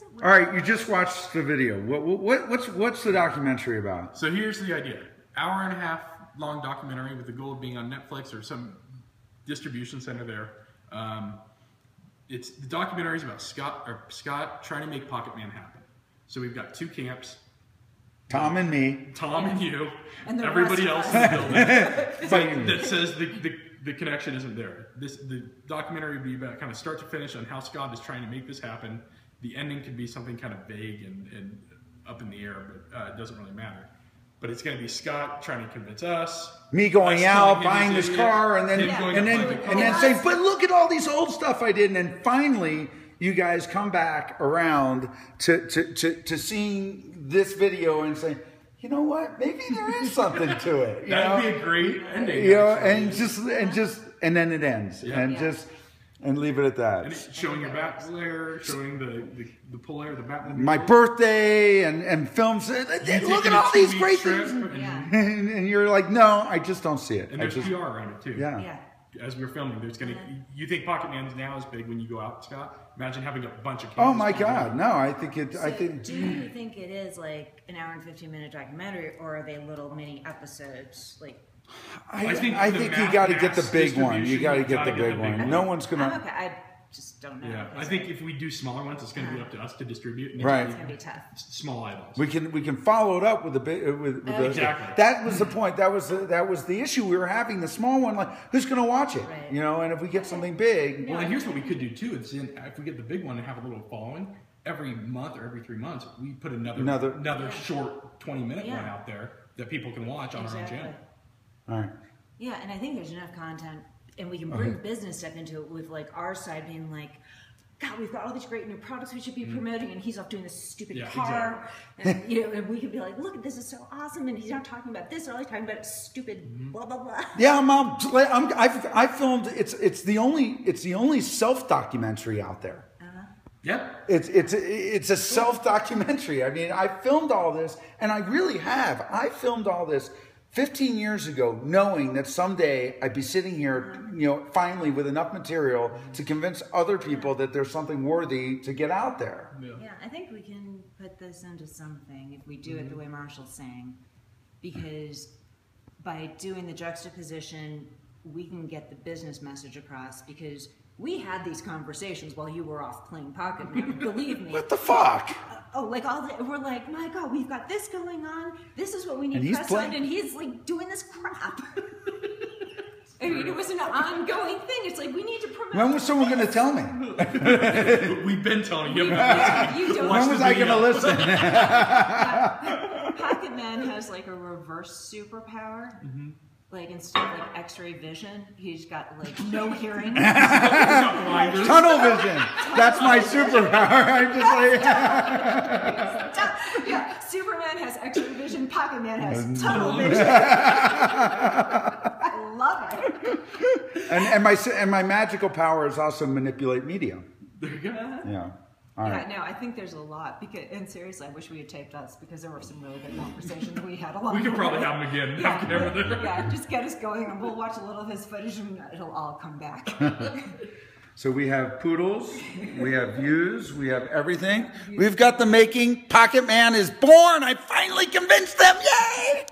doesn't work. All right, you just watched the video. What's the documentary about? So here's the idea. Hour-and-a-half long documentary with the goal of being on Netflix or some distribution center there. The documentary is about Scott trying to make Pocket Man happen. So we've got two camps. Tom and me. Tom and you. And everybody else in the building. That says the connection isn't there. The documentary would be about kind of start to finish on how Scott is trying to make this happen. The ending could be something kind of vague and up in the air, but it doesn't really matter. But it's going to be Scott trying to convince us. Me going out, buying this car, and then saying, but look at all these old stuff I did. And then finally, you guys come back around to seeing this video and say, you know what? Maybe there is something to it. That'd be a great ending. You know, and then it ends. Yeah. And leave it at that. And it's showing your bat layer, showing the pull layer, the bat. My birthday and films. Look at all these great things. And you're like, no, I just don't see it. And there's PR around it too. Yeah. As we're filming, there's going to. You think Pocket Man is now as big when you go out, Scott? Imagine having a bunch of. Oh my God! No, I think it. Do you think it is like an hour and 15-minute documentary, or are they little mini episodes like? I think you got to get the big one. You got to get the big one. No one's gonna. Okay, I just don't know. Yeah, I think if we do smaller ones, it's going to be up to us to distribute. And right, it's going to be tough. Small eyeballs. We can follow it up with the big. Exactly. That was the point. That was the issue we were having. The small one, like who's going to watch it? Right. You know, and if we get something big. Well, and here's what we could do too. Is if we get the big one and have a little following, every month or every 3 months, we put another short 20-minute one out there that people can watch on our own channel. All right. Yeah, and I think there's enough content, and we can bring business stuff into it with like our side being like, God, we've got all these great new products we should be promoting, and he's off doing this stupid car, and you know, and we could be like, look, this is so awesome, and he's not talking about this, or all he's talking about stupid blah blah blah. Yeah, I filmed. It's the only self-documentary out there. Yeah, it's a self-documentary. I mean, I filmed all this, and I really have. I filmed all this 15 years ago, knowing that someday I'd be sitting here, you know, finally with enough material to convince other people that there's something worthy to get out there. Yeah, I think we can put this into something if we do it the way Marshall's saying, because by doing the juxtaposition, we can get the business message across, because we had these conversations while you were off playing Pocket Man. Believe me. What the fuck? We're like, my God, we've got this going on. This is what we need press on, and he's like doing this crap. I mean, it was an ongoing thing. It's like we need to promote. When was someone going to tell me? We've been telling you. You don't. When was I going to listen? Pocket Man has like a reverse superpower. Like instead of like X-ray vision, he's got like no hearing. Tunnel vision. That's my superpower. I'm just like. Yeah, Superman has X-ray vision. Pocket Man has tunnel vision. I love it. And my magical power is also manipulate media. There you go. Yeah. All right. Yeah, no, I think there's a lot. And seriously, I wish we had taped us, because there were some really good conversations we had along We could probably have them again. Yeah, just get us going, and we'll watch a little of his footage, and it'll all come back. So we have poodles, we have views, we have everything. We've got the making. Pocket Man is born. I finally convinced them. Yay!